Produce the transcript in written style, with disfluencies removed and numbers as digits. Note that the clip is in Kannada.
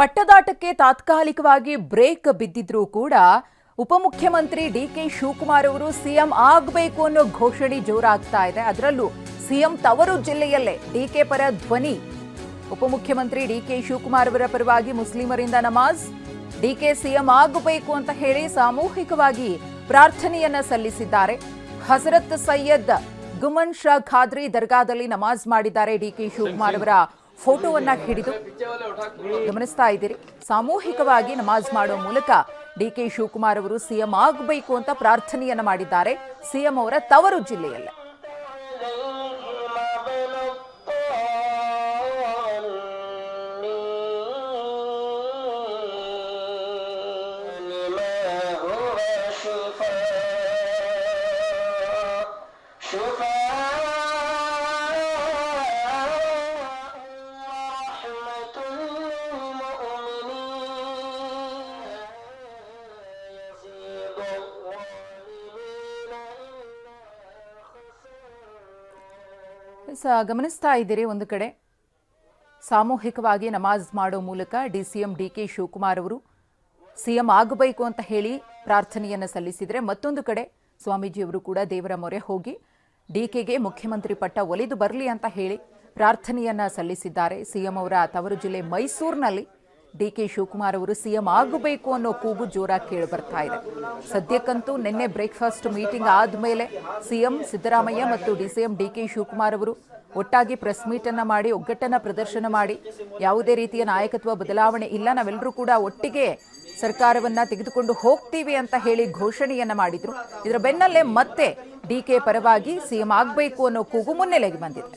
ಪಟ್ಟದಾಟಕ್ಕೆ ತಾತ್ಕಾಲಿಕವಾಗಿ ಬ್ರೇಕ್ ಬಿದ್ದಿದ್ರೂ ಕೂಡ ಉಪಮುಖ್ಯಮಂತ್ರಿ ಡಿಕೆ ಶಿವಕುಮಾರ್ ಅವರು ಸಿಎಂ ಆಗಬೇಕು ಅನ್ನೋ ಘೋಷಣೆ ಜೋರಾಗ್ತಾ ಇದೆ. ಅದರಲ್ಲೂ ಸಿಎಂ ತವರು ಜಿಲ್ಲೆಯಲ್ಲೇ ಡಿಕೆ ಪರ ಧ್ವನಿ. ಉಪಮುಖ್ಯಮಂತ್ರಿ ಡಿಕೆ ಶಿವಕುಮಾರ್ ಅವರ ಪರವಾಗಿ ಮುಸ್ಲಿಮರಿಂದ ನಮಾಜ್. ಡಿಕೆ ಸಿಎಂ ಆಗಬೇಕು ಅಂತ ಹೇಳಿ ಸಾಮೂಹಿಕವಾಗಿ ಪ್ರಾರ್ಥನೆಯನ್ನ ಸಲ್ಲಿಸಿದ್ದಾರೆ. ಹಜರತ್ ಸೈಯದ್ ಗುಮನ್ ಶಾ ಖಾದ್ರಿ ದರ್ಗಾದಲ್ಲಿ ನಮಾಜ್ ಮಾಡಿದ್ದಾರೆ. ಡಿಕೆ ಶಿವಕುಮಾರ್ ಅವರ ಫೋಟೋವನ್ನ ಹಿಡಿದು ಗಮನಿಸ್ತಾ ಇದ್ದೀರಿ. ಸಾಮೂಹಿಕವಾಗಿ ನಮಾಜ್ ಮಾಡೋ ಮೂಲಕ ಡಿಕೆ ಶಿವಕುಮಾರ್ ಅವರು ಸಿಎಂ ಆಗಬೇಕು ಅಂತ ಪ್ರಾರ್ಥನೆಯನ್ನ ಮಾಡಿದ್ದಾರೆ ಸಿಎಂ ಅವರ ತವರು ಜಿಲ್ಲೆಯಲ್ಲೇ. ಗಮನಿಸ್ತಾ ಇದ್ದೀರಿ, ಒಂದು ಕಡೆ ಸಾಮೂಹಿಕವಾಗಿ ನಮಾಜ್ ಮಾಡೋ ಮೂಲಕ ಸಿಎಂ ಡಿಕೆ ಶಿವಕುಮಾರ್ ಅವರು ಸಿಎಂ ಆಗಬೇಕು ಅಂತ ಹೇಳಿ ಪ್ರಾರ್ಥನೆಯನ್ನ ಸಲ್ಲಿಸಿದರೆ, ಮತ್ತೊಂದು ಕಡೆ ಸ್ವಾಮೀಜಿಯವರು ಕೂಡ ದೇವರ ಮೊರೆ ಹೋಗಿ ಡಿಕೆಗೆ ಮುಖ್ಯಮಂತ್ರಿ ಪಟ್ಟ ಒಲಿದು ಬರಲಿ ಅಂತ ಹೇಳಿ ಪ್ರಾರ್ಥನೆಯನ್ನ ಸಲ್ಲಿಸಿದ್ದಾರೆ. ಸಿಎಂ ಅವರ ತವರು ಜಿಲ್ಲೆ ಮೈಸೂರಿನಲ್ಲಿ ಡಿಕೆ ಶಿವಕುಮಾರ್ ಅವರು ಸಿಎಂ ಆಗಬೇಕು ಅನ್ನೋ ಕೂಗು ಜೋರಾಗಿ ಕೇಳಿ ಬರ್ತಾ ಇದೆ. ಸದ್ಯಕ್ಕಂತೂ ನಿನ್ನೆ ಬ್ರೇಕ್ಫಾಸ್ಟ್ ಮೀಟಿಂಗ್ ಆದ್ಮೇಲೆ ಸಿಎಂ ಸಿದ್ದರಾಮಯ್ಯ ಮತ್ತು ಸಿಎಂ ಡಿಕೆ ಶಿವಕುಮಾರ್ ಅವರು ಒಟ್ಟಾಗಿ ಪ್ರೆಸ್ ಮೀಟ್ ಅನ್ನ ಮಾಡಿ ಒಗ್ಗಟ್ಟನ್ನ ಪ್ರದರ್ಶನ ಮಾಡಿ ಯಾವುದೇ ರೀತಿಯ ನಾಯಕತ್ವ ಬದಲಾವಣೆ ಇಲ್ಲ, ನಾವೆಲ್ಲರೂ ಕೂಡ ಒಟ್ಟಿಗೆ ಸರ್ಕಾರವನ್ನ ತೆಗೆದುಕೊಂಡು ಹೋಗ್ತೀವಿ ಅಂತ ಹೇಳಿ ಘೋಷಣೆಯನ್ನ ಮಾಡಿದ್ರು. ಇದರ ಬೆನ್ನಲ್ಲೇ ಮತ್ತೆ ಡಿಕೆ ಪರವಾಗಿ ಸಿಎಂ ಆಗಬೇಕು ಅನ್ನೋ ಕೂಗು ಮುನ್ನೆಲೆಗೆ ಬಂದಿದೆ.